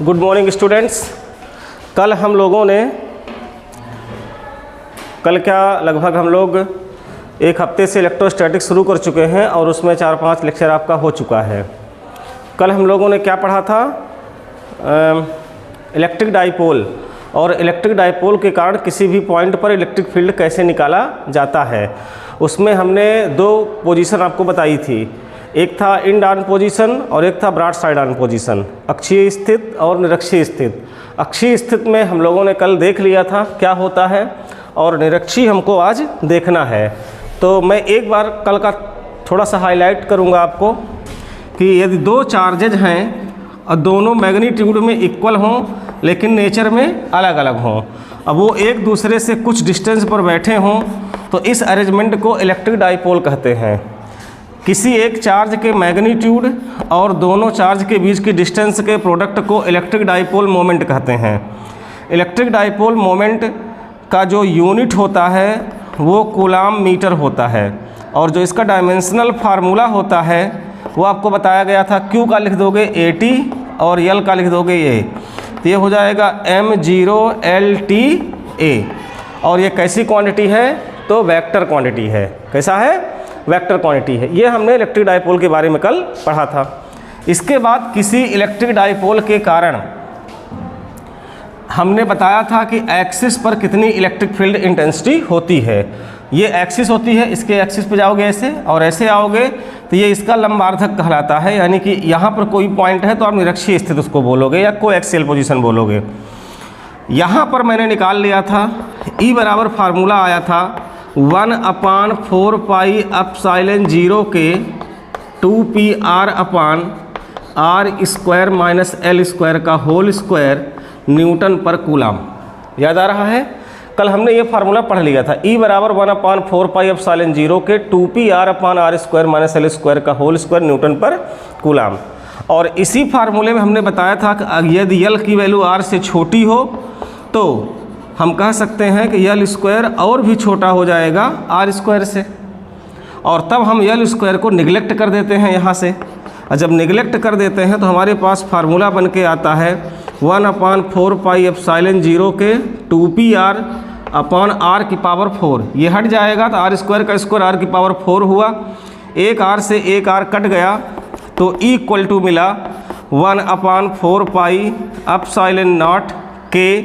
Good morning students. कल हम लोगों ने लगभग हम लोग एक हफ्ते से इलेक्ट्रोस्टैटिक्स शुरू कर चुके हैं और उसमें 4-5 लेक्चर आपका हो चुका है। कल हम लोगों ने क्या पढ़ा था? इलेक्ट्रिक डाइपोल और इलेक्ट्रिक डाइपोल के कारण किसी भी पॉइंट पर इलेक्ट्रिक फील्ड कैसे निकाला जाता है। उसमें हमने 2 पोजीशन आपको बताई थी, एक था इंड ऑन पोजीशन और एक था ब्रॉड साइड ऑन पोजीशन, अक्षीय स्थित और निरक्षीय स्थित। अक्षीय स्थित में हम लोगों ने कल देख लिया था क्या होता है और निरक्षीय हमको आज देखना है। तो मैं एक बार कल का थोड़ा सा हाईलाइट करूंगा आपको कि यदि 2 चार्जेज हैं और दोनों मैग्नीट्यूड में इक्वल हों लेकिन नेचर में अलग अलग हों, अब वो एक दूसरे से कुछ डिस्टेंस पर बैठे हों तो इस अरेंजमेंट को इलेक्ट्रिक डाइपोल कहते हैं। किसी एक चार्ज के मैग्नीट्यूड और दोनों चार्ज के बीच की डिस्टेंस के प्रोडक्ट को इलेक्ट्रिक डाइपोल मोमेंट कहते हैं। इलेक्ट्रिक डाइपोल मोमेंट का जो यूनिट होता है वो कूलाम मीटर होता है और जो इसका डायमेंशनल फार्मूला होता है वो आपको बताया गया था। Q का लिख दोगे 80 और L का लिख दोगे A, तो ये हो जाएगा m0LTA। और ये कैसी क्वांटिटी है? तो वेक्टर क्वांटिटी है। कैसा है? वेक्टर क्वांटिटी है। ये हमने इलेक्ट्रिक डाइपोल के बारे में कल पढ़ा था। इसके बाद किसी इलेक्ट्रिक डाइपोल के कारण हमने बताया था कि एक्सिस पर कितनी इलेक्ट्रिक फील्ड इंटेंसिटी होती है। ये एक्सिस होती है, इसके एक्सिस पे जाओगे ऐसे और ऐसे आओगे तो ये इसका लंबार्धक कहलाता है, यानी कि यहाँ पर कोई पॉइंट है तो आप निरक्षीय स्थित उसको बोलोगे या कोएक्सियल पोजीशन बोलोगे। यहाँ पर मैंने निकाल लिया था E बराबर फार्मूला आया था 1/4 पाई एप्सिलॉन 0 के 2πr/r² माइनस L² का होल स्क्वायर न्यूटन पर कूलाम। याद आ रहा है? कल हमने ये फार्मूला पढ़ लिया था। E बराबर 1/4 पाई एप्सिलॉन 0 के 2πr/r² माइनस L² का होल स्क्वायर न्यूटन पर कूलाम। और इसी फार्मूले में हमने बताया था कि यदि L की वैल्यू R से छोटी हो तो हम कह सकते हैं कि L² और भी छोटा हो जाएगा R² से, और तब हम L² को निगलेक्ट कर देते हैं यहाँ से। और जब निगलेक्ट कर देते हैं तो हमारे पास फार्मूला बन के आता है 1/4 पाई एप्सिलॉन 0 के 2πr/r⁴। ये हट जाएगा तो R² का स्क्वायर r⁴ हुआ। एक R से एक R कट गया तो E इक्वल टू मिला 1/4 पाई एप्सिलॉन 0 के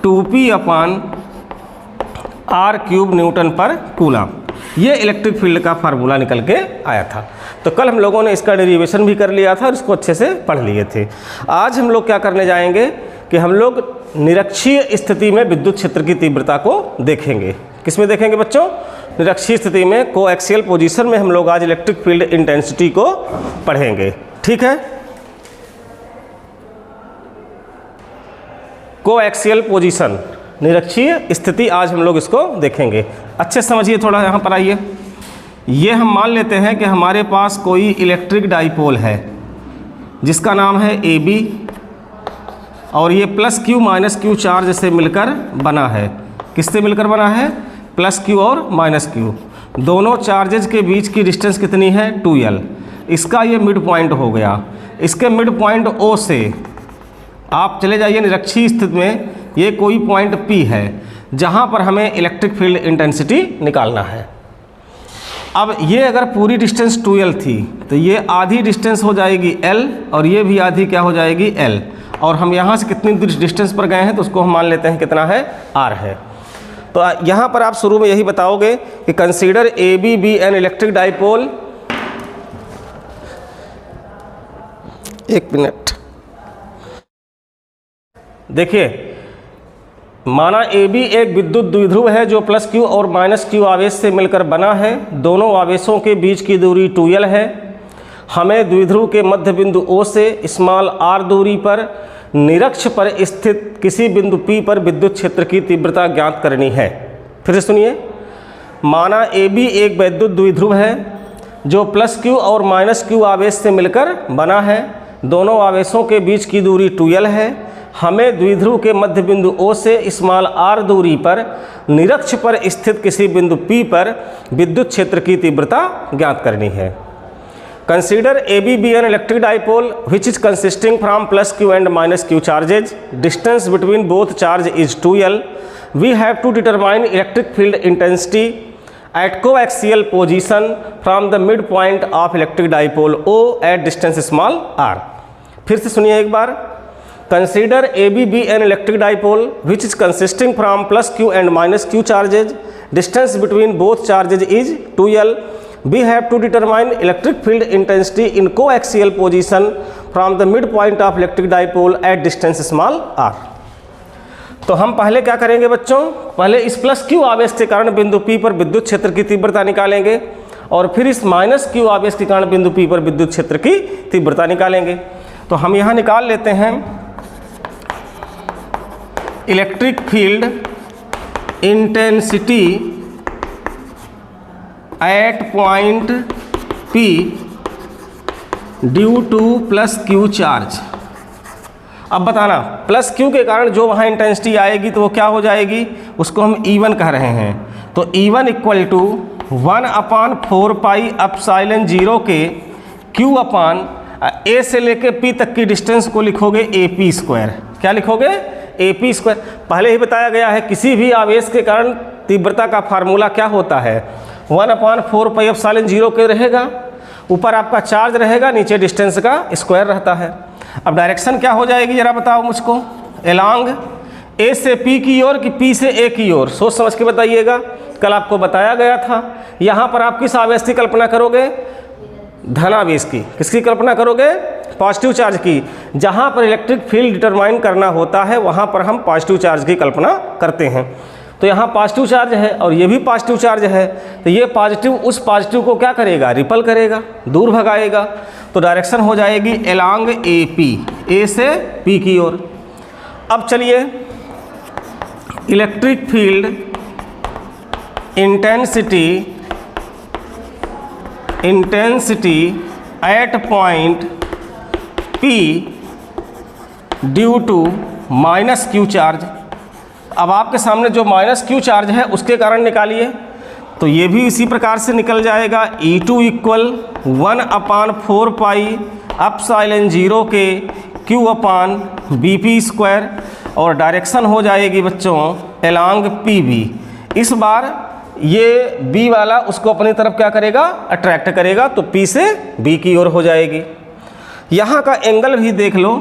2πr³ न्यूटन पर कूलाम। ये इलेक्ट्रिक फील्ड का फार्मूला निकल के आया था। तो कल हम लोगों ने इसका डेरिवेशन भी कर लिया था और इसको अच्छे से पढ़ लिए थे। आज हम लोग क्या करने जाएंगे कि हम लोग निरक्षीय स्थिति में विद्युत क्षेत्र की तीव्रता को देखेंगे। किस में देखेंगे बच्चों? निरक्षीय स्थिति में कोएक्सियल पोजीशन में हम लोग आज इलेक्ट्रिक फील्ड इंटेंसिटी को पढ़ेंगे। ठीक है? कोएक्सियल पोजीशन, निरक्षीय स्थिति, आज हम लोग इसको देखेंगे। अच्छे समझिए, थोड़ा यहाँ पर आइए। ये हम मान लेते हैं कि हमारे पास कोई इलेक्ट्रिक डाइपोल है जिसका नाम है AB और ये +Q -Q चार्ज से मिलकर बना है। किससे मिलकर बना है? +Q और -Q। दोनों चार्जेज के बीच की डिस्टेंस कितनी है? 2L। इसका ये मिड पॉइंट हो गया। इसके मिड पॉइंट O से आप चले जाइए निरक्षीय स्थिति में, ये कोई पॉइंट P है जहाँ पर हमें इलेक्ट्रिक फील्ड इंटेंसिटी निकालना है। अब ये अगर पूरी डिस्टेंस 2L थी तो ये आधी डिस्टेंस हो जाएगी L और ये भी आधी क्या हो जाएगी? L। और हम यहाँ से कितनी डिस्टेंस पर गए हैं तो उसको हम मान लेते हैं कितना है? R है। तो यहाँ पर आप शुरू में यही बताओगे कि consider AB be an electric dipole. एक मिनट देखिए, माना AB एक विद्युत द्विध्रुव है जो +Q और -Q आवेश से मिलकर बना है। दोनों आवेशों के बीच की दूरी 2L है। हमें द्विध्रुव के मध्य बिंदु O से स्मॉल r दूरी पर निरक्ष पर स्थित किसी बिंदु P पर विद्युत क्षेत्र की तीव्रता ज्ञात करनी है। फिर से सुनिए, माना AB एक विद्युत द्विध्रुव है जो +Q और -Q आवेश से मिलकर बना है। दोनों आवेशों के बीच की दूरी 2L है। हमें द्विध्रुव के मध्य बिंदु O से स्मॉल r दूरी पर निरक्ष पर स्थित किसी बिंदु P पर विद्युत क्षेत्र की तीव्रता ज्ञात करनी है। Consider AB be an electric dipole which is consisting from plus q and minus q charges. Distance between both charge is 2L. We have to determine electric field intensity at coaxial position from the midpoint of electric dipole O at distance small r. फिर से सुनिए एक बार. Consider AB be an electric dipole which is consisting from plus q and minus q charges. Distance between both charges is 2L. We have to determine electric field intensity in coaxial position from the midpoint of electric dipole at distance small r. तो हम पहले क्या करेंगे बच्चों, पहले इस plus Q आवेश के कारण बिंदु P पर विद्युत क्षेत्र की तीव्रता निकालेंगे और फिर इस माइनस क्यू आवेश के कारण बिंदु P पर विद्युत क्षेत्र की तीव्रता निकालेंगे. तो हम यहाँ निकाल लेते हैं electric field intensity at point P due two plus Q charge. अब बताना प्लस क्यू के कारण जो वहाँ इंटेंसिटी आएगी तो वो क्या हो जाएगी, उसको हम E1 कह रहे हैं. तो E1 equal to 1/4 pi epsilon 0 के Q अपान A से लेके P तक की डिस्टेंस को लिखोगे AP स्क्वायर. क्या लिखोगे, AP स्क्वायर. पहले ही बताया गया है किसी भी आवेश के कारण तीव्रता का फार्मूला क्या होता है, 1/4 पाई एप्सिलॉन 0 के रहेगा. ऊपर आपका चार्ज रहेगा, नीचे डिस्टेंस का स्क्वायर रहता है. अब डायरेक्शन क्या हो जाएगी जरा बताओ मुझको, एलॉन्ग A से P की ओर कि P से A की ओर, सोच समझ के बताइएगा. कल आपको बताया गया था. यहाँ पर आप किस आवेश की कल्पना करोगे, धनावेश की. किसकी कल्पना करोगे, पॉजिटिव चार्ज की. जहाँ पर इलेक्ट्रिक फील्ड डिटरमाइन करना होता है वहाँ पर हम पॉजिटिव चार्ज की कल्पना करते हैं. तो यहाँ पॉजिटिव चार्ज है और ये भी पॉजिटिव चार्ज है. तो ये पॉजिटिव उस पॉजिटिव को क्या करेगा, रिपल करेगा, दूर भगाएगा. तो डायरेक्शन हो जाएगी एलॉन्ग AP, A से P की ओर. अब चलिए electric field intensity at point P due to minus Q charge. अब आपके सामने जो माइनस क्यू चार्ज है उसके कारण निकालिए. तो ये भी इसी प्रकार से निकल जाएगा. E2 इक्वल 1/4 पाई एप्सिलॉन 0 के Q अपान BP स्क्वायर और डायरेक्शन हो जाएगी बच्चों एलॉन्ग PB. इस बार ये B वाला उसको अपनी तरफ क्या करेगा, अट्रैक्ट करेगा. तो P से B की ओर हो जाएगी. यहाँ का एंगल भी देख लो.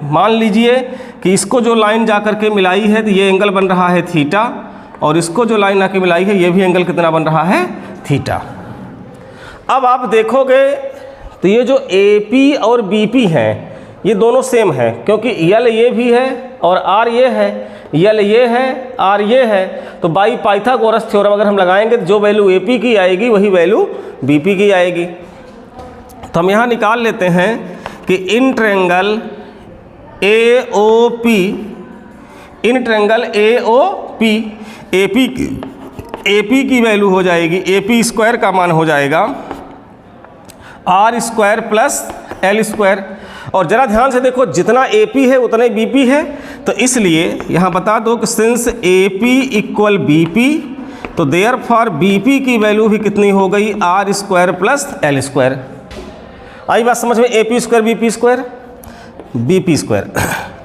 मान लीजिए कि इसको जो लाइन जा कर के मिलाई है तो ये एंगल बन रहा है थीटा और इसको जो लाइन आके मिलाई है ये भी एंगल कितना बन रहा है, थीटा. अब आप देखोगे तो ये जो AP और BP हैं ये दोनों सेम है क्योंकि L ये भी है और R ये है, L ये है, R ये है. तो बाई पाइथागोरस थ्योरम अगर हम लगाएंगे तो जो वैल्यू AP की आएगी वही वैल्यू BP की आएगी. तो हम यहाँ निकाल लेते हैं कि in triangle AOP, in triangle AOP AP की वैल्यू हो जाएगी, AP स्क्वायर का मान हो जाएगा R square plus L square. और ज़रा ध्यान से देखो जितना AP है उतना ही BP है. तो इसलिए यहाँ बता दो कि सिंस AP इक्वल BP तो देयर फॉर BP की वैल्यू भी कितनी हो गई, R square plus L square. आई बात समझ में, AP square BP square BP square.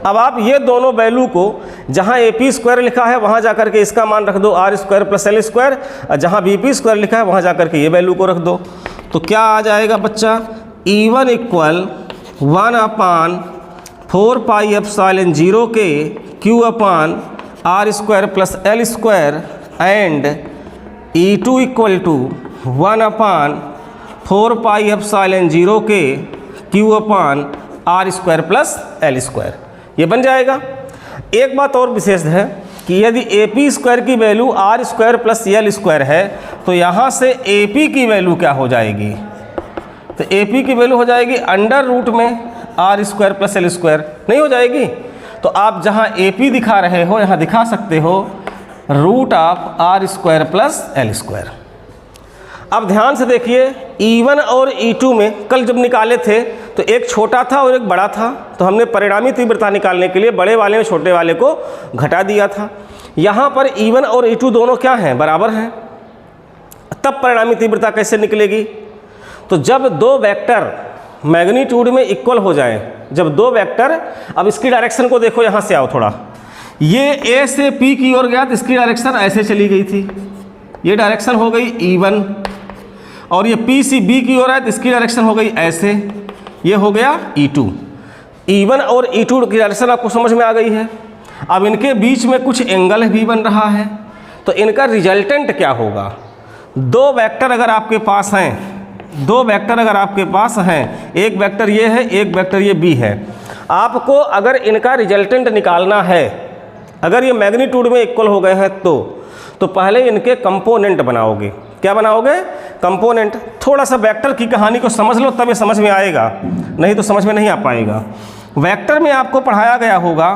अब आप ये दोनों वैल्यू को जहाँ AP स्क्वायर लिखा है वहाँ जाकर के इसका मान रख दो R square plus L square, और जहाँ BP स्क्वायर लिखा है वहाँ जाकर के ये वैल्यू को रख दो. तो क्या आ जाएगा बच्चा, E1 इक्वल 1/4 पाई एप्सिलॉन 0 के Q upon R square plus L square and E2 equal to 1/4 pi epsilon 0 के Q upon R square plus L square. ये बन जाएगा. एक बात और विशेष है कि यदि AP स्क्वायर की value R square plus L square है तो यहाँ से AP की वैल्यू क्या हो जाएगी, तो AP की वैल्यू हो जाएगी अंडर रूट में R square plus L square, नहीं हो जाएगी. तो आप जहाँ AP दिखा रहे हो यहाँ दिखा सकते हो root of R square plus L square. अब ध्यान से देखिए E1 और E2 में कल जब निकाले थे तो एक छोटा था और एक बड़ा था. तो हमने परिणामी तीव्रता निकालने के लिए बड़े वाले में छोटे वाले को घटा दिया था. यहाँ पर E1 और E2 दोनों क्या हैं, बराबर हैं. तब परिणामी तीव्रता कैसे निकलेगी, तो जब दो वेक्टर मैग्नीट्यूड में इक्वल हो जाएं, जब दो वेक्टर, अब इसकी डायरेक्शन को देखो, यहाँ से आओ थोड़ा, ये ए से पी की ओर गया तो इसकी डायरेक्शन ऐसे चली गई थी, ये डायरेक्शन हो गई E1, और ये पी से बी की ओर है तो इसकी डायरेक्शन हो गई ऐसे, ये हो गया E2। E1 और E2 की डायरेक्शन आपको समझ में आ गई है। अब इनके बीच में कुछ एंगल भी बन रहा है, तो इनका रिजल्टेंट क्या होगा? दो वेक्टर अगर आपके पास हैं, दो वेक्टर अगर आपके पास हैं, एक वेक्टर ये है, एक वेक्टर ये बी है, आपको अगर इनका रिजल्टेंट निकालना है, अगर ये मैग्नीट्यूड में इक्वल हो गए हैं तो पहले इनके कंपोनेंट बनाओगे। क्या बनाओगे? कंपोनेंट। थोड़ा सा वेक्टर की कहानी को समझ लो तब ये समझ में आएगा, नहीं तो समझ में नहीं आ पाएगा। वेक्टर में आपको पढ़ाया गया होगा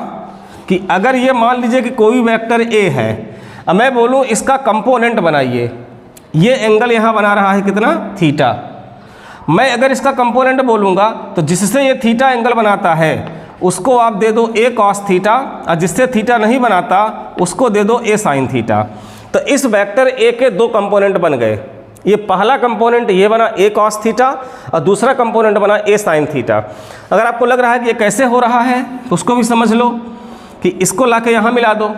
कि अगर ये मान लीजिए कि कोई वेक्टर ए है, अब मैं बोलूँ इसका कंपोनेंट बनाइए, ये एंगल यहाँ बना रहा है कितना? थीटा। मैं अगर इसका कंपोनेंट बोलूँगा तो जिससे ये थीटा एंगल बनाता है उसको आप दे दो ए कॉस थीटा, और जिससे थीटा नहीं बनाता उसको दे दो ए साइन थीटा। तो इस वेक्टर ए के दो कंपोनेंट बन गए। ये पहला कंपोनेंट ये बना ए कॉस थीटा और दूसरा कंपोनेंट बना ए साइन थीटा। अगर आपको लग रहा है कि ये कैसे हो रहा है तो उसको भी समझ लो कि इसको लाके यहाँ मिला दो,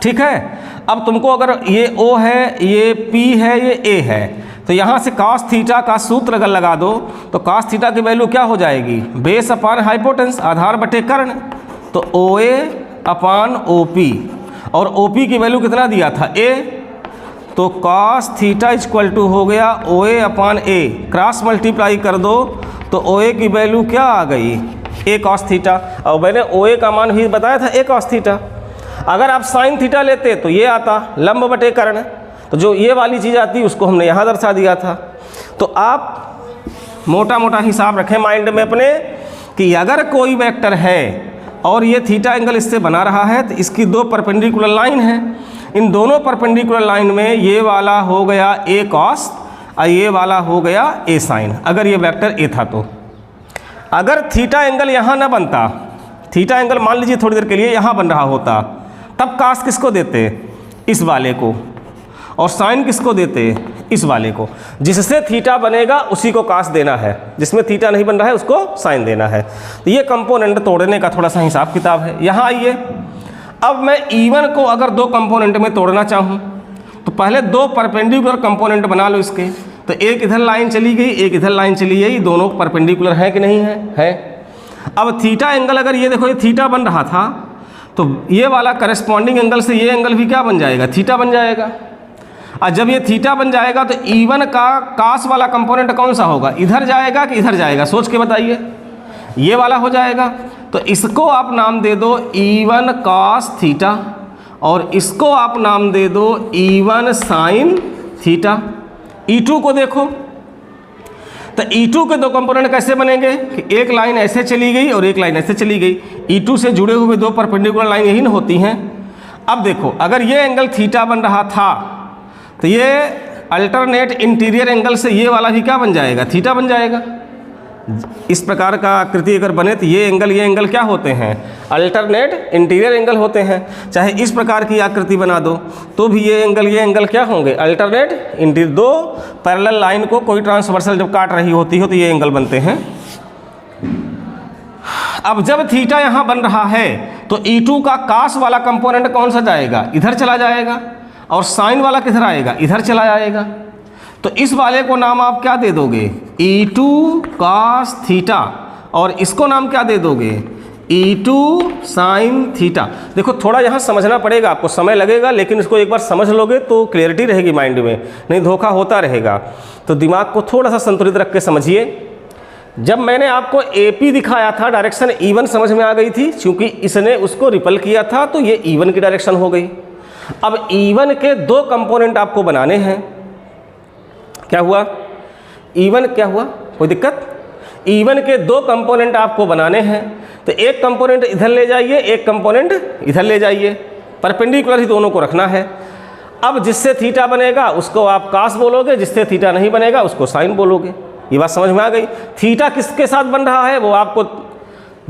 ठीक है। अब तुमको अगर ये ओ है, ये पी है, ये ए है, तो यहाँ से cos थीटा का सूत्र अगर लगा दो तो cos थीटा की वैल्यू क्या हो जाएगी? बेस अपान हाइपोटेंस, आधार बटे कर्ण, तो OA अपान OP, और OP की वैल्यू कितना दिया था? A, तो cos थीटा इक्वल टू हो गया OA upon A, cross multiply कर दो तो OA की वैल्यू क्या आ गई? A cos थीटा, और मैंने OA का मान भी बताया था A cos थीटा। अगर आप साइन थीटा लेते तो ये आता लंब बटे कर्ण, तो जो ये वाली चीज़ आती उसको हमने यहाँ दर्शा दिया था। तो आप मोटा मोटा हिसाब रखें माइंड में अपने कि अगर कोई वेक्टर है और ये थीटा एंगल इससे बना रहा है तो इसकी दो परपेंडिकुलर लाइन है, इन दोनों परपेंडिकुलर लाइन में ये वाला हो गया ए कॉस और ये वाला हो गया ए साइन, अगर ये वेक्टर ए था तो। अगर थीटा एंगल यहाँ ना बनता, थीटा एंगल मान लीजिए थोड़ी देर के लिए यहाँ बन रहा होता, तब कास किसको देते? इस वाले को, और साइन किसको देते? इस वाले को। जिससे थीटा बनेगा उसी को कास देना है, जिसमें थीटा नहीं बन रहा है उसको साइन देना है। तो ये कंपोनेंट तोड़ने का थोड़ा सा हिसाब किताब है। यहाँ आइए, अब मैं E1 को अगर दो कंपोनेंट में तोड़ना चाहूँ तो पहले दो परपेंडिकुलर कंपोनेंट बना लो इसके। तो एक इधर लाइन चली गई, एक इधर लाइन चली गई, दोनों परपेंडिकुलर है कि नहीं है? है। अब थीटा एंगल अगर ये देखो ये थीटा बन रहा था तो ये वाला करस्पॉन्डिंग एंगल से ये एंगल भी क्या बन जाएगा? थीटा बन जाएगा। और जब ये थीटा बन जाएगा तो E1 का कास वाला कंपोनेंट कौन सा होगा? इधर जाएगा कि इधर जाएगा? सोच के बताइए। ये वाला हो जाएगा। तो इसको आप नाम दे दो E1 cos थीटा और इसको आप नाम दे दो E1 sin थीटा। E2 को देखो, तो E2 के दो कंपोनेंट कैसे बनेंगे कि एक लाइन ऐसे चली गई और एक लाइन ऐसे चली गई। E2 से जुड़े हुए दो परपेंडिकुलर लाइन यही ना होती हैं। अब देखो, अगर ये एंगल थीटा बन रहा था तो ये अल्टरनेट इंटीरियर एंगल से ये वाला भी क्या बन जाएगा? थीटा बन जाएगा। इस प्रकार का आकृति अगर बने तो ये एंगल क्या होते हैं? अल्टरनेट इंटीरियर एंगल होते हैं। चाहे इस प्रकार की आकृति बना दो तो भी ये एंगल क्या होंगे? Alternate interior. दो पैरेलल लाइन को कोई ट्रांसवर्सल जब काट रही होती हो तो ये एंगल बनते हैं। अब जब थीटा यहाँ बन रहा है तो E2 का कास वाला कंपोनेंट कौन सा जाएगा? इधर चला जाएगा, और साइन वाला किधर आएगा? इधर चला जाएगा। तो इस वाले को नाम आप क्या दे दोगे? E2 cos थीटा, और इसको नाम क्या दे दोगे? E2 sin theta. देखो थोड़ा यहाँ समझना पड़ेगा, आपको समय लगेगा, लेकिन इसको एक बार समझ लोगे तो क्लियरिटी रहेगी माइंड में, नहीं धोखा होता रहेगा। तो दिमाग को थोड़ा सा संतुलित रख के समझिए। जब मैंने आपको AP दिखाया था, डायरेक्शन E1 समझ में आ गई थी, क्योंकि इसने उसको रिपल किया था तो ये E1 की डायरेक्शन हो गई। अब E1 के दो कंपोनेंट आपको बनाने हैं। क्या हुआ? E1 क्या हुआ? कोई दिक्कत? E1 के दो कंपोनेंट आपको बनाने हैं, तो एक कंपोनेंट इधर ले जाइए, एक कंपोनेंट इधर ले जाइए, परपेंडिकुलर ही दोनों को रखना है। अब जिससे थीटा बनेगा उसको आप कास बोलोगे, जिससे थीटा नहीं बनेगा उसको साइन बोलोगे। ये बात समझ में आ गई? थीटा किसके साथ बन रहा है वो आपको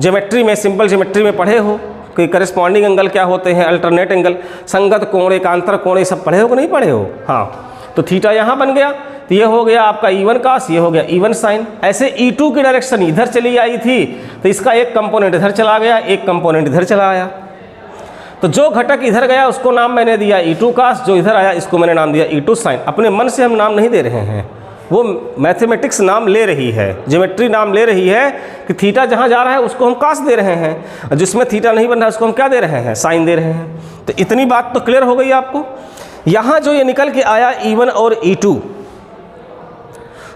ज्योमेट्री में, सिंपल ज्योमेट्री में पढ़े हो कि करस्पॉन्डिंग एंगल क्या होते हैं, अल्टरनेट एंगल, संगत कोण, एकांतर कोण, ये सब पढ़े हो कि नहीं पढ़े हो? हाँ। तो थीटा यहाँ बन गया, तो ये हो गया आपका E1 cos, ये हो गया E1 sin। ऐसे E2 की डायरेक्शन इधर चली आई थी तो इसका एक कंपोनेंट इधर चला गया, एक कंपोनेंट इधर चला आया। तो जो घटक इधर गया उसको नाम मैंने दिया E2 cos, जो इधर आया इसको मैंने नाम दिया E2 sin। अपने मन से हम नाम नहीं दे रहे हैं, वो मैथमेटिक्स नाम ले रही है, ज्योमेट्री नाम ले रही है कि थीटा जहाँ जा रहा है उसको हम cos दे रहे हैं, और जिसमें थीटा नहीं बन रहा है उसको हम क्या दे रहे हैं, sin दे रहे हैं। तो इतनी बात तो क्लियर हो गई आपको। यहाँ जो ये निकल के आया E1 और E2,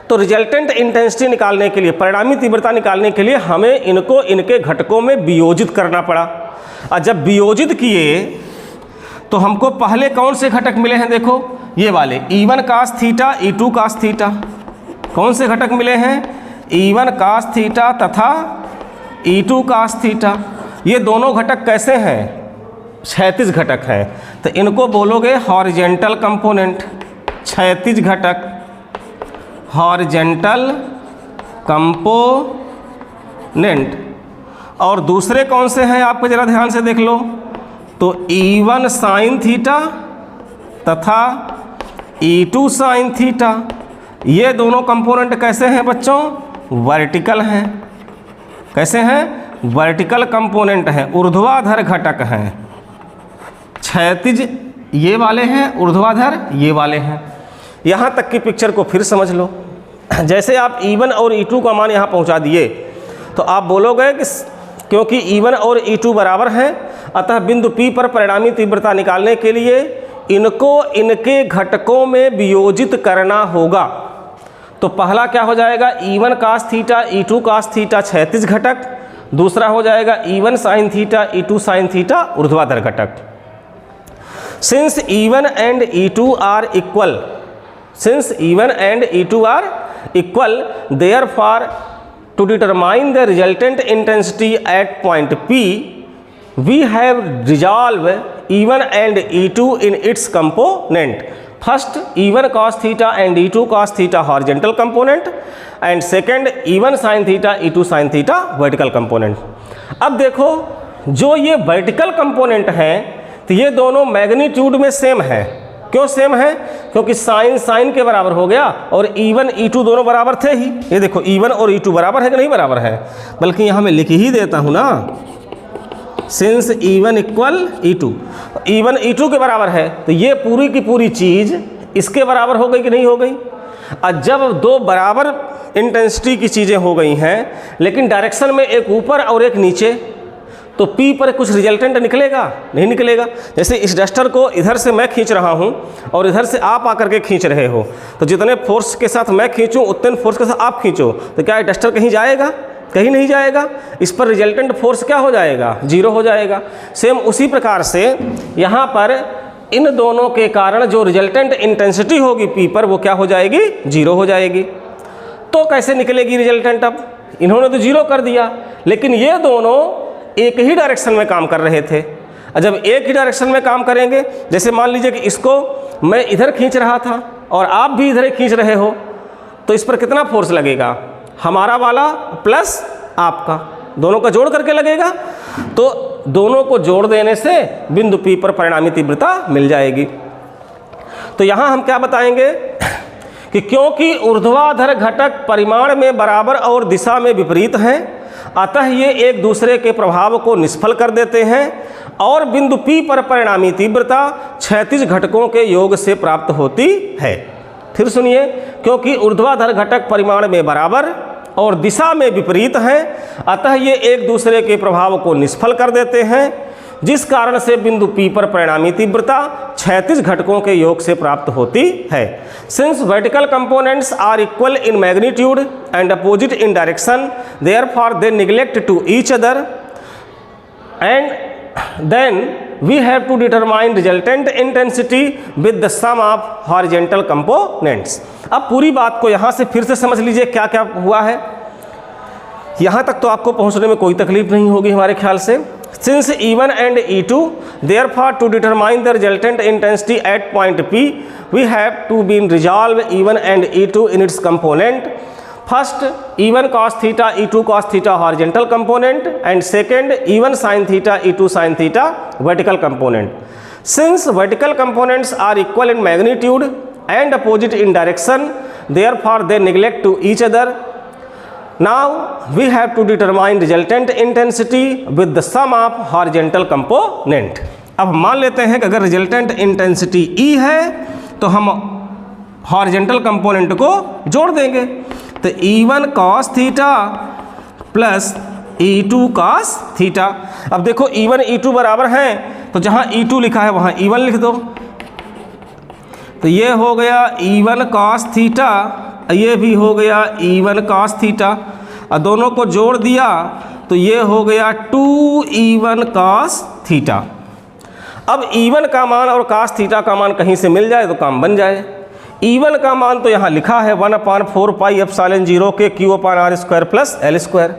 तो रिजल्टेंट इंटेंसिटी निकालने के लिए, परिणामी तीव्रता निकालने के लिए हमें इनको इनके घटकों में वियोजित करना पड़ा। और जब वियोजित किए तो हमको पहले कौन से घटक मिले हैं, देखो ये वाले E1 cos theta, E2 cos theta. कौन से घटक मिले हैं, E1 cos थीटा तथा E2 cos थीटा। ये दोनों घटक कैसे हैं, क्षैतिज घटक हैं, तो इनको बोलोगे हॉरिजेंटल कंपोनेंट, क्षैतिज घटक, हॉरिजेंटल कंपोनेंट। और दूसरे कौन से हैं आपको ज़रा ध्यान से देख लो, तो E1 sin थीटा तथा E2 sin थीटा। ये दोनों कंपोनेंट कैसे हैं बच्चों, वर्टिकल हैं। कैसे हैं, वर्टिकल कंपोनेंट हैं, ऊर्ध्वाधर घटक हैं। क्षैतिज ये वाले हैं, ऊर्ध्वाधर ये वाले हैं। यहाँ तक की पिक्चर को फिर समझ लो। जैसे आप E1 और E2 का मान यहाँ पहुँचा दिए तो आप बोलोगे कि क्योंकि E1 और E2 बराबर हैं, अतः बिंदु P पर परिणामी तीव्रता निकालने के लिए इनको इनके घटकों में वियोजित करना होगा। तो पहला क्या हो जाएगा, E1 cos theta, E2 cos theta क्षैतिज घटक। दूसरा हो जाएगा E1 sin theta, E2 sin theta ऊर्ध्वाधर घटक। Since E1 and E2 are equal, since E1 and E2 are equal, therefore to determine the resultant intensity at point P, we have resolved E1 and E2 in its component. First, E1 cos theta and E2 cos theta horizontal component, and second E1 sin theta, E2 sin theta vertical component. अब देखो जो ये vertical component हैं तो ये दोनों magnitude में same है। क्यों सेम है, क्योंकि साइन साइन के बराबर हो गया और E1 E2 दोनों बराबर थे ही। ये देखो E1 और E2 बराबर है कि नहीं बराबर है, बल्कि यहाँ मैं लिख ही देता हूँ ना, since E1 equal E2, E1 E2 के बराबर है तो ये पूरी की पूरी चीज़ इसके बराबर हो गई कि नहीं हो गई। और जब दो बराबर इंटेंसिटी की चीज़ें हो गई हैं लेकिन डायरेक्शन में एक ऊपर और एक नीचे, तो P पर कुछ रिजल्टेंट निकलेगा, नहीं निकलेगा। जैसे इस डस्टर को इधर से मैं खींच रहा हूँ और इधर से आप आकर के खींच रहे हो, तो जितने फोर्स के साथ मैं खींचूँ उतने फोर्स के साथ आप खींचो, तो क्या डस्टर कहीं जाएगा, कहीं नहीं जाएगा। इस पर रिजल्टेंट फोर्स क्या हो जाएगा, जीरो हो जाएगा। सेम उसी प्रकार से यहाँ पर इन दोनों के कारण जो रिजल्टेंट इंटेंसिटी होगी P पर वो क्या हो जाएगी, जीरो हो जाएगी। तो कैसे निकलेगी रिजल्टेंट, अब इन्होंने तो जीरो कर दिया लेकिन ये दोनों एक ही डायरेक्शन में काम कर रहे थे। जब एक ही डायरेक्शन में काम करेंगे, जैसे मान लीजिए कि इसको मैं इधर खींच रहा था और आप भी इधर खींच रहे हो, तो इस पर कितना फोर्स लगेगा, हमारा वाला प्लस आपका, दोनों का जोड़ करके लगेगा। तो दोनों को जोड़ देने से बिंदु P पर परिणामी तीव्रता मिल जाएगी। तो यहाँ हम क्या बताएंगे कि क्योंकि ऊर्ध्वाधर घटक परिमाण में बराबर और दिशा में विपरीत हैं, अतः ये एक दूसरे के प्रभाव को निष्फल कर देते हैं और बिंदु P पर परिणामी तीव्रता क्षैतिज घटकों के योग से प्राप्त होती है। फिर सुनिए, क्योंकि ऊर्ध्वाधर घटक परिमाण में बराबर और दिशा में विपरीत हैं, अतः ये एक दूसरे के प्रभाव को निष्फल कर देते हैं, जिस कारण से बिंदु P पर परिणामी तीव्रता क्षैतिज घटकों के योग से प्राप्त होती है। Since vertical components are equal in magnitude and opposite in direction, therefore they neglect to each other and then we have to determine resultant intensity with the sum of horizontal components. अब पूरी बात को यहाँ से फिर से समझ लीजिए क्या क्या हुआ है। यहाँ तक तो आपको पहुँचने में कोई तकलीफ नहीं होगी हमारे ख्याल से। Since E1 and E2, therefore to determine the resultant intensity at point P, we have to be resolve E1 and E2 in its component. First, E1 cos theta, E2 cos theta horizontal component, and second, E1 sin theta, E2 sin theta vertical component. Since vertical components are equal in magnitude and opposite in direction, therefore they neglect to each other. Now we have to determine resultant intensity with the sum of horizontal component. अब मान लेते हैं कि अगर resultant intensity E है तो हम horizontal component को जोड़ देंगे, तो E1 cos theta plus E2 cos theta. अब देखो E1 E2 बराबर हैं, तो जहाँ E2 लिखा है वहाँ E1 लिख दो, तो ये हो गया E1 cos थीटा, ये भी हो गया E1 cos थीटा, और दोनों को जोड़ दिया तो ये हो गया 2E1 cos थीटा। अब E1 का मान और cos थीटा का मान कहीं से मिल जाए तो काम बन जाए। E1 का मान तो यहाँ लिखा है 1/4 पाई एप्सिलॉन 0 के Q/r² plus L²।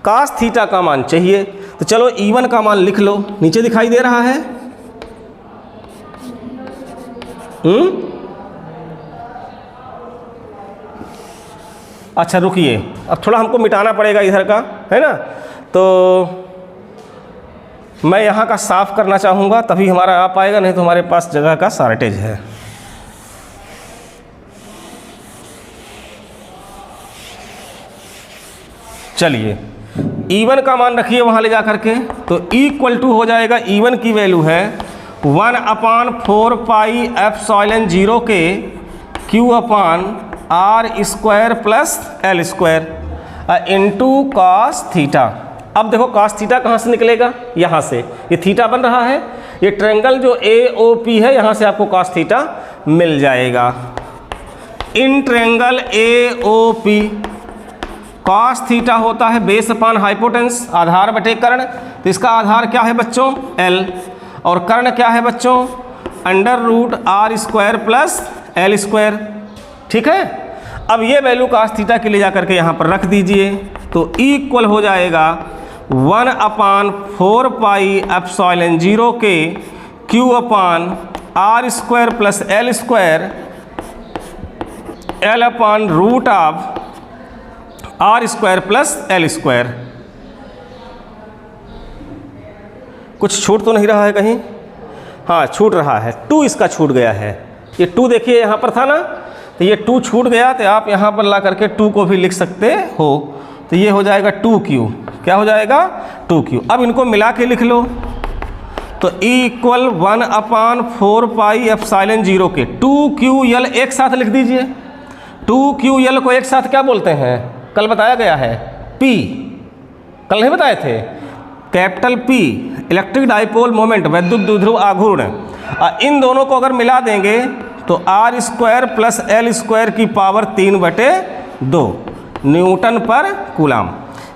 cos theta का मान चाहिए, तो चलो E1 का मान लिख लो, नीचे दिखाई दे रहा है। अच्छा रुकिए, अब थोड़ा हमको मिटाना पड़ेगा इधर का, है ना, तो मैं यहाँ का साफ करना चाहूँगा तभी हमारा आ पाएगा, नहीं तो हमारे पास जगह का शॉर्टेज है। चलिए E1 का मान रखिए वहाँ ले जा करके, तो इक्वल टू हो जाएगा, E1 की वैल्यू है 1/4 पाई एप्सिलॉन 0 के Q/r² plus L² into cos theta. अब देखो cos थीटा कहाँ से निकलेगा, यहाँ से, ये थीटा बन रहा है, ये ट्रायंगल जो AOP है यहाँ से आपको cos थीटा मिल जाएगा। In triangle AOP cos theta होता है बेस अपान हाइपोटेन्स, आधार बटे कर्ण, तो इसका आधार क्या है बच्चों L, और कर्ण क्या है बच्चों √r² प्लस L²। ठीक है, अब ये वैल्यू cos थीटा के लिए जा करके यहाँ पर रख दीजिए, तो इक्वल हो जाएगा 1/4 पाई एप्सिलॉन 0 के Q/r² plus L² L/√r² plus L²। कुछ छूट तो नहीं रहा है कहीं? हाँ छूट रहा है, 2 इसका छूट गया है, ये 2 देखिए यहाँ पर था ना, तो ये 2 छूट गया, तो आप यहाँ पर ला करके 2 को भी लिख सकते हो, तो ये हो जाएगा 2Q। क्या हो जाएगा 2Q। अब इनको मिला के लिख लो, तो इक्वल 1/4 पाई एप्सिलॉन 0 के 2QL एक साथ लिख दीजिए। 2QL को एक साथ क्या बोलते हैं, कल बताया गया है P, कल नहीं बताए थे, capital P electric dipole moment, वैद्युत द्विध्रुव आघूर्ण। इन दोनों को अगर मिला देंगे तो r² प्लस L² की पावर 3/2 न्यूटन पर कूलाम।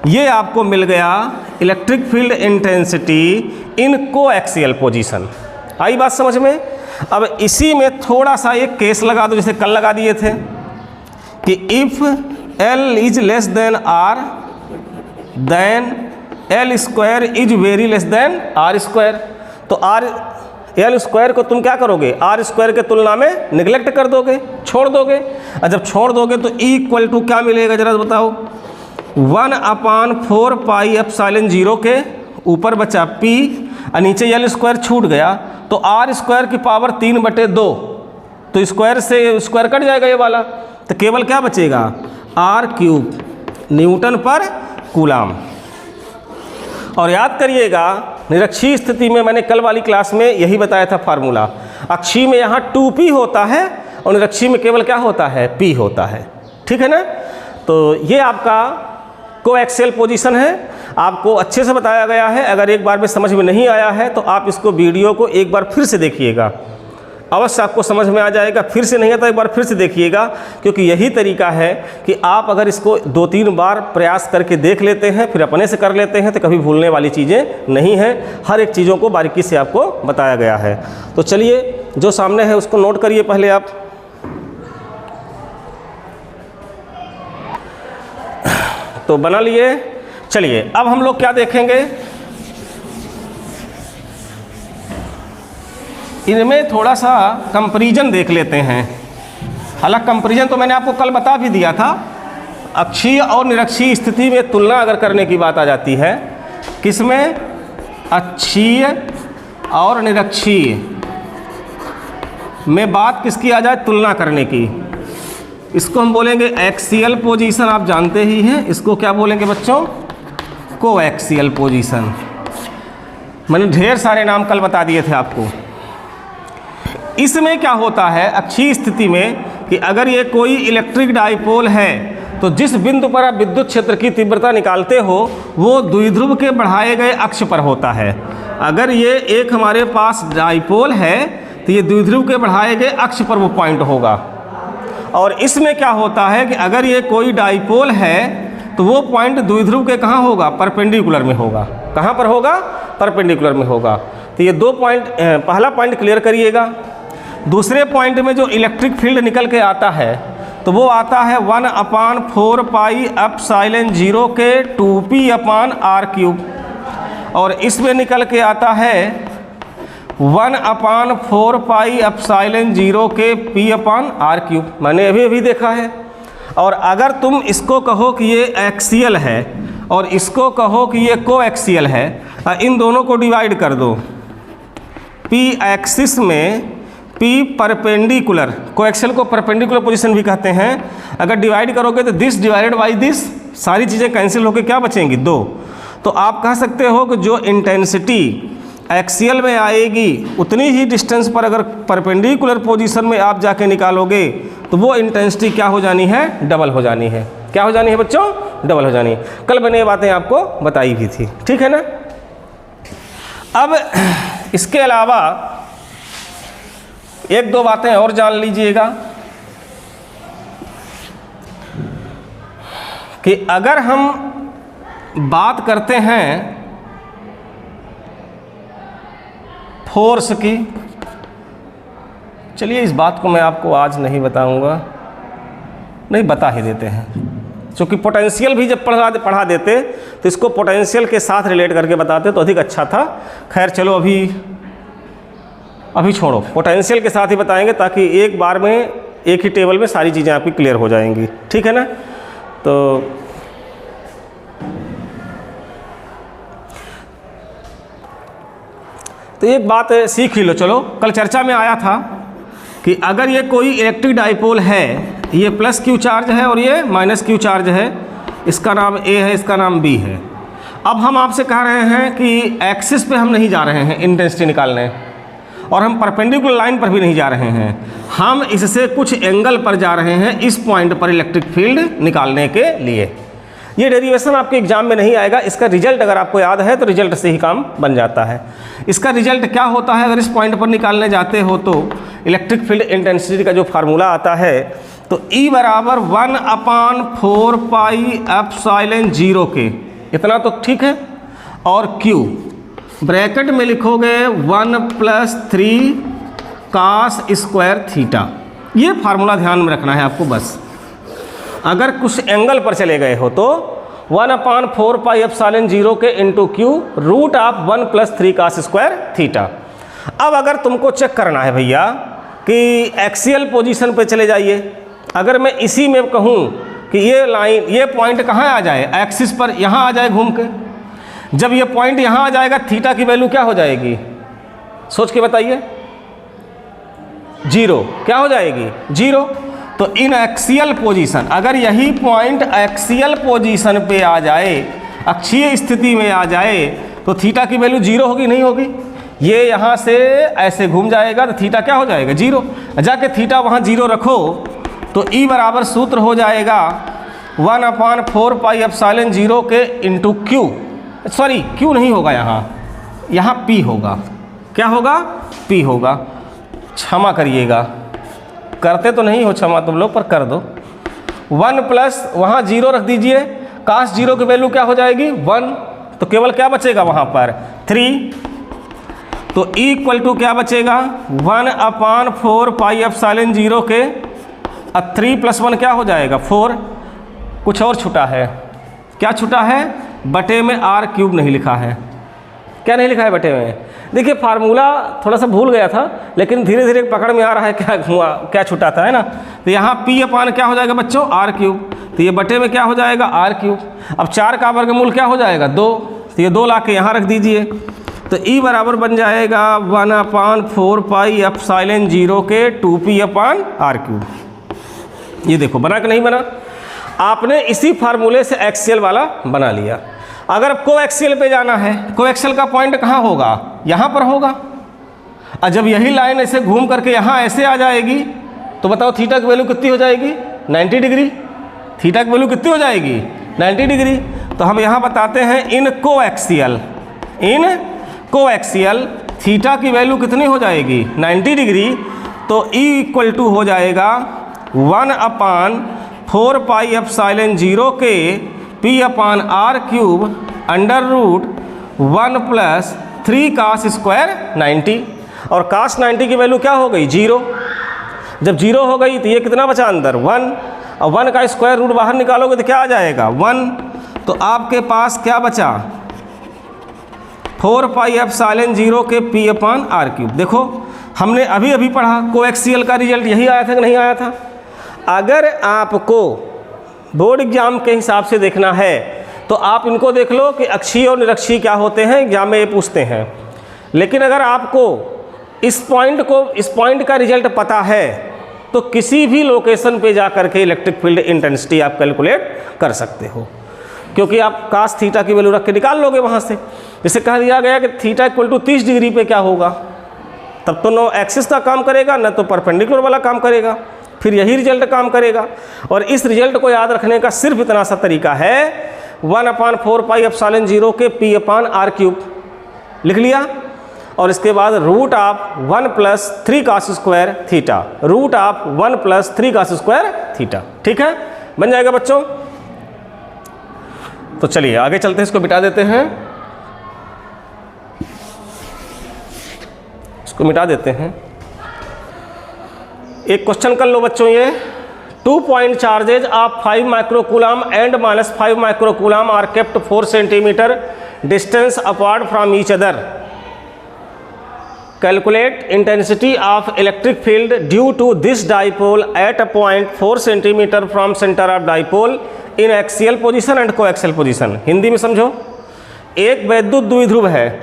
ये आपको मिल गया electric field intensity in coaxial position. आई बात समझ में? अब इसी में थोड़ा सा एक केस लगा दो, जैसे कल लगा दिए थे कि if L is less than R then L² is very less than R²। तो L² को तुम क्या करोगे, R² के तुलना में निगलेक्ट कर दोगे, छोड़ दोगे, और जब छोड़ दोगे तो इक्वल टू क्या मिलेगा जरा बताओ, 1/4 पाई एप्सिलॉन 0 के ऊपर बचा P और नीचे L² छूट गया, तो R² की पावर 3/2, तो स्क्वायर से स्क्वायर कट जाएगा ये वाला, तो केवल क्या बचेगा R³ न्यूटन पर कूलाम। और याद करिएगा निरक्षीय स्थिति में मैंने कल वाली क्लास में यही बताया था फार्मूला, अक्षीय में यहाँ 2P होता है और निरक्षीय में केवल क्या होता है P होता है। ठीक है ना, तो ये आपका कोएक्सियल पोजीशन है, आपको अच्छे से बताया गया है। अगर एक बार में समझ में नहीं आया है तो आप इसको वीडियो को एक बार फिर से देखिएगा, अवश्य आपको समझ में आ जाएगा। फिर से नहीं आता एक बार फिर से देखिएगा, क्योंकि यही तरीका है कि आप अगर इसको 2-3 बार प्रयास करके देख लेते हैं, फिर अपने से कर लेते हैं, तो कभी भूलने वाली चीज़ें नहीं हैं। हर एक चीज़ों को बारीकी से आपको बताया गया है। तो चलिए जो सामने है उसको नोट करिए पहले आप। तो बना लिए। चलिए अब हम लोग क्या देखेंगे, इनमें थोड़ा सा कंपैरिजन देख लेते हैं। हालांकि कंपैरिजन तो मैंने आपको कल बता भी दिया था। अक्षीय और निरक्षीय स्थिति में तुलना अगर करने की बात आ जाती है, किसमें, अक्षीय और निरक्षीय में बात किसकी आ जाए, तुलना करने की, इसको हम बोलेंगे एक्सियल पोजीशन, आप जानते ही हैं। इसको क्या बोलेंगे बच्चों? Coaxial position. मैंने ढेर सारे नाम कल बता दिए थे आपको। इसमें क्या होता है अक्षीय स्थिति में कि अगर ये कोई इलेक्ट्रिक डाइपोल है तो जिस बिंदु पर आप विद्युत क्षेत्र की तीव्रता निकालते हो वो द्विध्रुव के बढ़ाए गए अक्ष पर होता है। अगर ये एक हमारे पास डाइपोल है तो ये द्विध्रुव के बढ़ाए गए अक्ष पर वो पॉइंट होगा। और इसमें क्या होता है कि अगर ये कोई डाइपोल है तो वो पॉइंट द्विध्रुव के कहाँ होगा? परपेंडिकुलर में होगा। कहाँ पर होगा? परपेंडिकुलर में होगा। तो ये दो पॉइंट, पहला पॉइंट क्लियर करिएगा। दूसरे पॉइंट में जो इलेक्ट्रिक फील्ड निकल के आता है तो वो आता है 1/4 पाई एप्सिलॉन 0 के 2p/r³। और इसमें निकल के आता है 1/4 पाई एप्सिलॉन 0 के p/r³। मैंने अभी देखा है। और अगर तुम इसको कहो कि ये एक्सियल है और इसको कहो कि ये कोएक्सियल है, इन दोनों को डिवाइड कर दो। p एक्सिस में p परपेंडिकुलर, कोएक्सियल को परपेंडिकुलर पोजीशन भी कहते हैं। अगर डिवाइड करोगे तो दिस डिवाइडेड बाई दिस, सारी चीज़ें कैंसिल होकर क्या बचेंगी? 2। तो आप कह सकते हो कि जो इंटेंसिटी एक्सियल में आएगी उतनी ही डिस्टेंस पर अगर परपेंडिकुलर पोजीशन में आप जाके निकालोगे तो वो इंटेंसिटी क्या हो जानी है? डबल हो जानी है। क्या हो जानी है बच्चों? डबल हो जानी है। कल मैंने ये बातें आपको बताई भी थी, ठीक है ना। अब इसके अलावा एक दो बातें और जान लीजिएगा कि अगर हम बात करते हैं फोर्स की, चलिए इस बात को मैं आपको आज नहीं बताऊंगा, नहीं बता ही देते हैं, क्योंकि पोटेंशियल भी जब पढ़ा देते तो इसको पोटेंशियल के साथ रिलेट करके बताते तो अधिक अच्छा था। खैर चलो अभी छोड़ो, पोटेंशियल के साथ ही बताएंगे ताकि एक बार में एक ही टेबल में सारी चीज़ें आपकी क्लियर हो जाएंगी, ठीक है ना। तो एक बात सीख ही लो। चलो, कल चर्चा में आया था कि अगर ये कोई इलेक्ट्रिक डाइपोल है, ये प्लस क्यू चार्ज है और ये माइनस क्यू चार्ज है, इसका नाम ए है, इसका नाम बी है। अब हम आपसे कह रहे हैं कि एक्सिस पे हम नहीं जा रहे हैं इंटेंसिटी निकालने और हम परपेंडिकुलर लाइन पर भी नहीं जा रहे हैं, हम इससे कुछ एंगल पर जा रहे हैं इस पॉइंट पर इलेक्ट्रिक फील्ड निकालने के लिए। ये डेरिवेशन आपके एग्जाम में नहीं आएगा, इसका रिजल्ट अगर आपको याद है तो रिजल्ट से ही काम बन जाता है। इसका रिजल्ट क्या होता है? अगर इस पॉइंट पर निकालने जाते हो तो इलेक्ट्रिक फील्ड इंटेंसिटी का जो फार्मूला आता है तो E बराबर 1/4 पाई एप्सिलॉन 0 के, इतना तो ठीक है। और Q ब्रैकेट में लिखोगे 1+3 cos स्क्वायर थीटा। ये फार्मूला ध्यान में रखना है आपको बस। अगर कुछ एंगल पर चले गए हो तो 1/4 पाई एप्सिलॉन 0 के into Q √1+3 cos square theta. अब अगर तुमको चेक करना है भैया कि एक्सियल पोजीशन पे चले जाइए, अगर मैं इसी में कहूँ कि ये लाइन, ये पॉइंट कहाँ आ जाए? एक्सिस पर, यहाँ आ जाए घूम के। जब ये पॉइंट यहाँ आ जाएगा थीटा की वैल्यू क्या हो जाएगी? सोच के बताइए। 0। क्या हो जाएगी? 0। तो इन एक्सियल पोजीशन, अगर यही पॉइंट एक्सियल पोजीशन पे आ जाए, अक्षीय स्थिति में आ जाए, तो थीटा की वैल्यू 0 होगी नहीं होगी? ये यहाँ से ऐसे घूम जाएगा तो थीटा क्या हो जाएगा? 0। जाके थीटा वहाँ 0 रखो तो E बराबर सूत्र हो जाएगा 1/4 पाई एप्सिलॉन 0 के इंटू Q, सॉरी Q नहीं होगा, यहाँ P होगा। क्या होगा? P होगा। क्षमा करिएगा, करते तो नहीं हो क्षमा तुम लोग, पर कर दो। 1 प्लस वहाँ 0 रख दीजिए, cos 0 की वैल्यू क्या हो जाएगी? 1। तो केवल क्या बचेगा वहाँ पर? 3। तो इक्वल टू क्या बचेगा? 1/4 पाई एप्सिलॉन 0 के 3 + 1 क्या हो जाएगा? 4। कुछ और छूटा है, क्या छूटा है? बटे में r³ नहीं लिखा है। क्या नहीं लिखा है बटे में? देखिए फार्मूला थोड़ा सा भूल गया था, लेकिन धीरे धीरे पकड़ में आ रहा है क्या छूटा था, है ना। तो यहाँ p/, क्या हो जाएगा बच्चों? r³। तो ये बटे में क्या हो जाएगा? r³। अब 4 का वर्गमूल क्या हो जाएगा? 2। तो ये 2 ला के यहाँ रख दीजिए। तो E बराबर बन जाएगा 1/4 पाई एप्सिलॉन 0 के 2p/r³। ये देखो बना कि नहीं बना। आपने इसी फार्मूले से एक्सियल वाला बना लिया। अगर कोएक्सियल पे जाना है, कोएक्सियल का पॉइंट कहाँ होगा, यहाँ पर होगा। और जब यही लाइन ऐसे घूम करके यहाँ ऐसे आ जाएगी तो बताओ थीटा की वैल्यू कितनी हो जाएगी, 90 डिग्री। थीटा की वैल्यू कितनी हो जाएगी, 90 डिग्री। तो हम यहाँ बताते हैं इन कोएक्सियल थीटा की वैल्यू कितनी हो जाएगी, 90 डिग्री। तो E इक्वल टू हो जाएगा 1/4πε0 के P/r³ under root 1 + 3 cos square 90। और cos 90 की वैल्यू क्या हो गई, 0। जब 0 हो गई तो ये कितना बचा अंदर, 1। और 1 का स्क्वायर रूट बाहर निकालोगे तो क्या आ जाएगा, 1। तो आपके पास क्या बचा, 4πε0 के P/r³। देखो हमने अभी अभी पढ़ा कोएक्सियल का रिजल्ट यही आया था कि नहीं आया था। अगर आपको बोर्ड एग्जाम के हिसाब से देखना है तो आप इनको देख लो कि अक्षीय और निरक्षीय क्या होते हैं, एग्जाम में ये पूछते हैं। लेकिन अगर आपको इस पॉइंट का रिजल्ट पता है तो किसी भी लोकेशन पे जा करके इलेक्ट्रिक फील्ड इंटेंसिटी आप कैलकुलेट कर सकते हो, क्योंकि आप cos थीटा की वैल्यू रख के निकाल लोगे वहाँ से। जैसे कह दिया गया कि थीटा इक्वल टू 30 डिग्री पे क्या होगा, तब तो नो एक्सिस का काम करेगा न तो परपेंडिकुलर वाला काम करेगा, फिर यही रिजल्ट काम करेगा। और इस रिजल्ट को याद रखने का सिर्फ इतना सा तरीका है, 1/4πε0 के P/r³ लिख लिया। और इसके बाद root of 1 + 3 cos square theta, root of 1 + 3 cos square theta. ठीक है, बन जाएगा बच्चों। तो चलिए आगे चलते हैं, इसको मिटा देते हैं, इसको मिटा देते हैं। एक क्वेश्चन कर लो बच्चों, ये 2 point charges of 5 microcoulomb and -5 microcoulomb are kept 4 centimetre distance apart from each other. Calculate intensity of electric field due to this dipole at a point 4 centimetre from centre of dipole in axial position and coaxial position. Hindi में समझो, एक वैद्युत द्विध्रुव है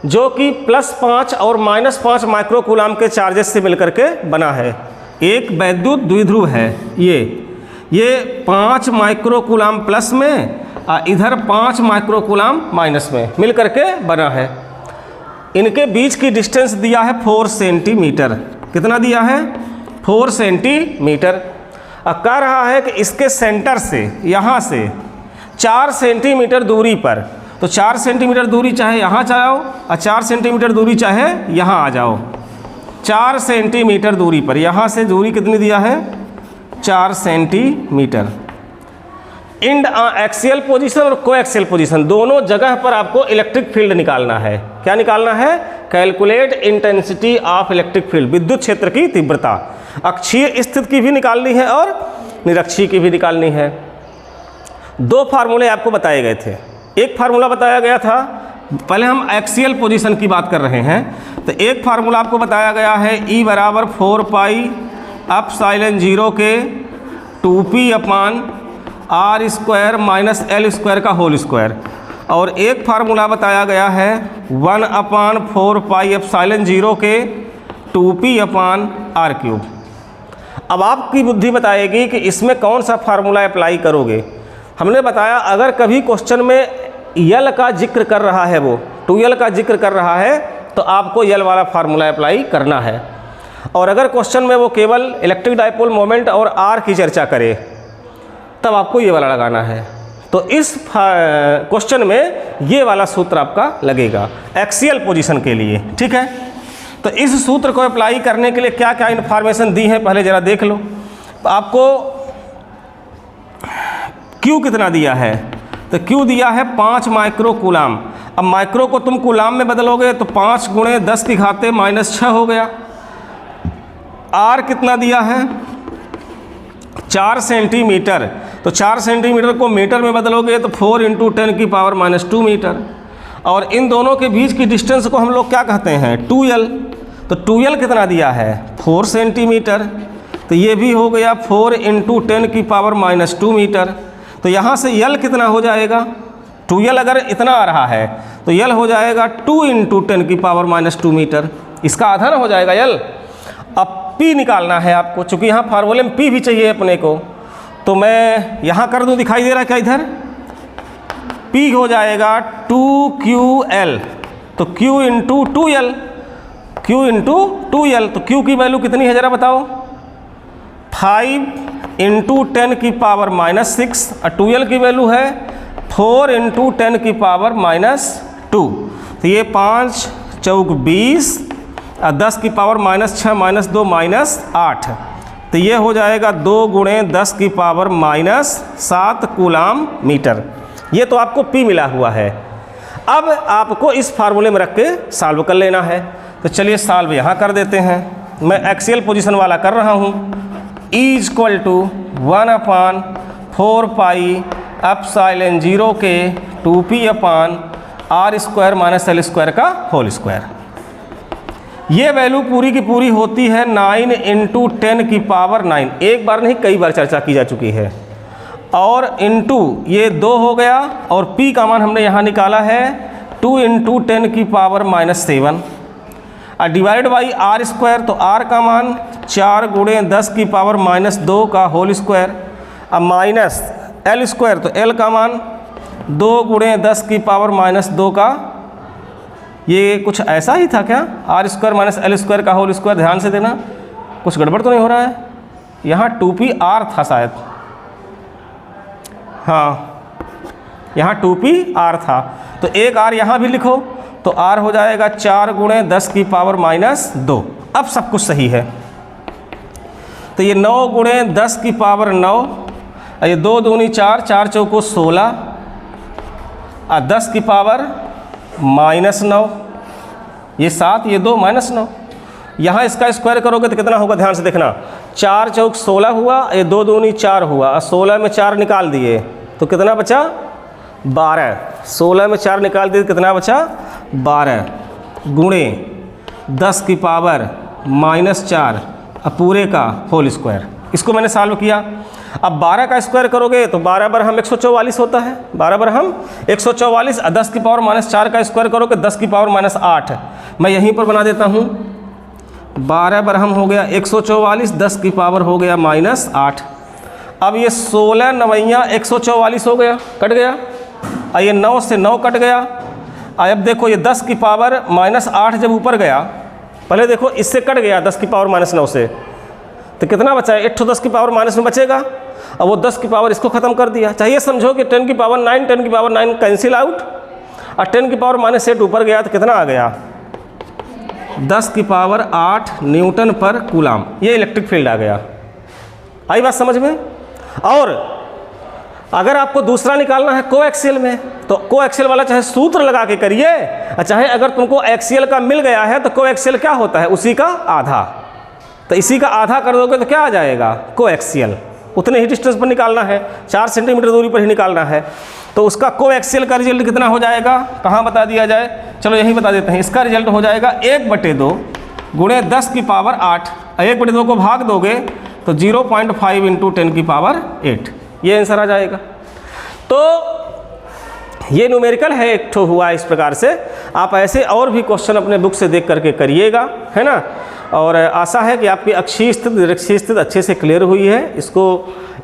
जो कि +5 और -5 microcoulomb के चार्जेस से मिलकर के बना है। एक वैद्युत द्विध्रुव है, ये 5 माइक्रोकूलम प्लस में और इधर 5 माइक्रोकूलम माइनस में मिल करके बना है। इनके बीच की डिस्टेंस दिया है 4 सेंटीमीटर। कितना दिया है, 4 सेंटीमीटर। अब कह रहा है कि इसके सेंटर से यहाँ से 4 सेंटीमीटर दूरी पर, तो 4 सेंटीमीटर दूरी चाहे यहाँ जाओ और 4 सेंटीमीटर दूरी चाहे यहाँ आ जाओ। 4 सेंटीमीटर दूरी पर, यहाँ से दूरी कितनी दिया है, 4 सेंटीमीटर। इन एक्सियल पोजीशन और कोएक्सियल पोजीशन दोनों जगह पर आपको इलेक्ट्रिक फील्ड निकालना है। क्या निकालना है, calculate intensity of electric field, विद्युत क्षेत्र की तीव्रता। अक्षीय स्थिति की भी निकालनी है और निरक्षीय की भी निकालनी है। 2 फार्मूले आपको बताए गए थे। एक फार्मूला बताया गया था, पहले हम एक्सियल पोजीशन की बात कर रहे हैं, तो एक फार्मूला आपको बताया गया है E = 4πε0 के 2p/r² - l² का होल स्क्वायर। और एक फार्मूला बताया गया है 1/4πε0 के 2p/r³। अब आपकी बुद्धि बताएगी कि इसमें कौन सा फार्मूला अप्लाई करोगे। हमने बताया अगर कभी क्वेश्चन में यल का जिक्र कर रहा है, वो 2l का जिक्र कर रहा है, तो आपको यल वाला फार्मूला अप्लाई करना है। और अगर क्वेश्चन में वो केवल इलेक्ट्रिक डाइपोल मोमेंट और आर की चर्चा करे तब आपको ये वाला लगाना है। तो इस क्वेश्चन में ये वाला सूत्र आपका लगेगा एक्सियल पोजीशन के लिए। ठीक है, तो इस सूत्र को अप्लाई करने के लिए क्या क्या इन्फॉर्मेशन दी है पहले ज़रा देख लो। तो आपको Q कितना दिया है, तो Q दिया है 5 माइक्रोकूलम। अब माइक्रो को तुम कूलम में बदलोगे तो 5 × 10⁻⁻6 हो गया। R कितना दिया है, 4 सेंटीमीटर। तो 4 सेंटीमीटर को मीटर में बदलोगे तो 4 × 10⁻⁻2 मीटर। और इन दोनों के बीच की डिस्टेंस को हम लोग क्या कहते हैं, 2l। तो 2l कितना दिया है, 4 सेंटीमीटर। तो ये भी हो गया 4 × 10⁻⁻2 मीटर। तो यहाँ से l कितना हो जाएगा, 2l अगर इतना आ रहा है तो l हो जाएगा 2 × 10⁻⁻2 मीटर। इसका आधा ना हो जाएगा l। अब P निकालना है आपको, चूँकि यहाँ फार्मूले में P भी चाहिए अपने को, तो मैं यहाँ कर दूँ, दिखाई दे रहा है क्या इधर? P हो जाएगा 2QL, तो Q into 2L, Q into 2L, तो Q की वैल्यू कितनी है ज़रा बताओ? 5 इंटू 10 की पावर -6, और 2L की वैल्यू है 4 इंटू 10 की पावर -2, तो ये 5 चौक 20 और 10 की पावर -6 -2 -8, तो ये हो जाएगा 2 गुणे 10 की पावर -7 कूलाम मीटर। ये तो आपको P मिला हुआ है। अब आपको इस फार्मूले में रख के सॉल्व कर लेना है, तो चलिए सॉल्व यहाँ कर देते हैं। मैं एक्सियल पोजीशन वाला कर रहा हूँ। E = 1/4 पाई एप्सिलॉन 0 के 2P अपान r² - l² का होल स्क्वायर। ये वैल्यू पूरी की पूरी होती है 9 इंटू 10 की पावर 9, एक बार नहीं कई बार चर्चा की जा चुकी है, और इंटू ये 2 हो गया, और P का मान हमने यहाँ निकाला है 2 इंटू 10 की पावर -7, और डिवाइड बाई r², तो r का मान 4 गुणे 10 की पावर -2 का होल स्क्वायर, अब माइनस l², तो l का मान 2 गुणे 10 की पावर -2 का, ये कुछ ऐसा ही था क्या? r² - l² का होल स्क्वायर, ध्यान से देना, कुछ गड़बड़ तो नहीं हो रहा है? यहाँ 2PR था शायद, हाँ यहाँ 2PR था, तो एक r यहाँ भी लिखो, तो r हो जाएगा 4 गुणे 10 की पावर -2। अब सब कुछ सही है, तो ये 9 गुणे 10 की पावर 9, ये 2 दूनी 4, 4 चौको 16, और 10 की पावर -9, ये 7, ये 2 -9। यहाँ इसका स्क्वायर करोगे तो कितना होगा? ध्यान से देखना, 4 चौक 16 हुआ, ये 2 दूनी 4 हुआ, और 16 में 4 निकाल दिए तो कितना बचा? 12। 16 में 4 निकाल दिए तो कितना बचा? 12 गुणे 10 की पावर -4 पूरे का होल स्क्वायर। इसको मैंने सॉल्व किया। अब 12 का स्क्वायर करोगे तो 12 बर हम 144 होता है, 12 बर हम 144, 10 की पावर -4 का स्क्वायर करोगे 10 की पावर -8। मैं यहीं पर बना देता हूँ, 12 बर हम हो गया 144, 10 की पावर हो गया -8। अब ये 16 9 144 हो गया, कट गया, और ये 9 से 9 कट गया। अब देखो ये 10 की पावर -8 जब ऊपर गया, पहले देखो इससे कट गया 10 की पावर -9 से, तो कितना बचा है? 1 10 की पावर माइनस में बचेगा, और वो 10 की पावर इसको ख़त्म कर दिया। चाहिए समझो कि 10 की पावर 9, 10 की पावर 9 कैंसिल आउट, और 10 की पावर -8 ऊपर गया तो कितना आ गया? 10 की पावर 8 न्यूटन पर कूलाम। ये इलेक्ट्रिक फील्ड आ गया। आई बात समझ में? और अगर आपको दूसरा निकालना है कोएक्सियल में, तो कोएक्सियल वाला चाहे सूत्र लगा के करिए, चाहे अगर तुमको एक्सियल का मिल गया है तो कोएक्सियल क्या होता है? उसी का आधा। तो इसी का आधा कर दोगे तो क्या आ जाएगा? कोएक्सियल। उतने ही डिस्टेंस पर निकालना है, 4 सेंटीमीटर दूरी पर ही निकालना है, तो उसका कोएक्सियल का रिजल्ट कितना हो जाएगा? कहाँ बता दिया जाए? चलो यहीं बता देते हैं। इसका रिजल्ट हो जाएगा 1/2 गुणे 10 की पावर 8, 1/2 को भाग दोगे तो 0.5 इंटू 10 की पावर 8, ये आंसर आ जाएगा। तो ये न्यूमेरिकल है, एक ठो हुआ इस प्रकार से। आप ऐसे और भी क्वेश्चन अपने बुक से देख करके करिएगा, है ना। और आशा है कि आपकी अक्षीय स्थिति निरक्षीय स्थिति अच्छे से क्लियर हुई है। इसको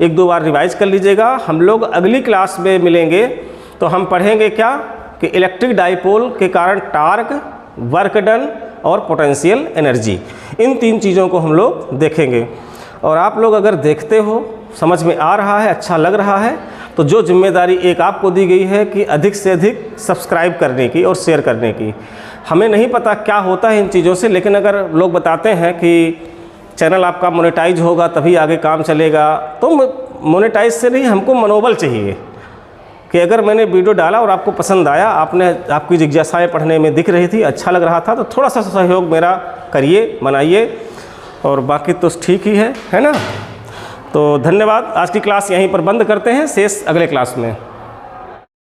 1-2 बार रिवाइज कर लीजिएगा। हम लोग अगली क्लास में मिलेंगे तो हम पढ़ेंगे क्या कि इलेक्ट्रिक डाइपोल के कारण टार्क, वर्क डन और पोटेंशियल एनर्जी, इन 3 चीज़ों को हम लोग देखेंगे। और आप लोग अगर देखते हो, समझ में आ रहा है, अच्छा लग रहा है, तो जो जिम्मेदारी एक आपको दी गई है कि अधिक से अधिक सब्सक्राइब करने की और शेयर करने की। हमें नहीं पता क्या होता है इन चीज़ों से, लेकिन अगर लोग बताते हैं कि चैनल आपका मोनेटाइज होगा तभी आगे काम चलेगा, तो मोनेटाइज से नहीं, हमको मनोबल चाहिए कि अगर मैंने वीडियो डाला और आपको पसंद आया, आपकी जिज्ञासाएं पढ़ने में दिख रही थी, अच्छा लग रहा था, तो थोड़ा सा सहयोग मेरा करिए, बनाइए, और बाकी तो ठीक ही है ना। तो धन्यवाद। आज की क्लास यहीं पर बंद करते हैं, शेष अगले क्लास में।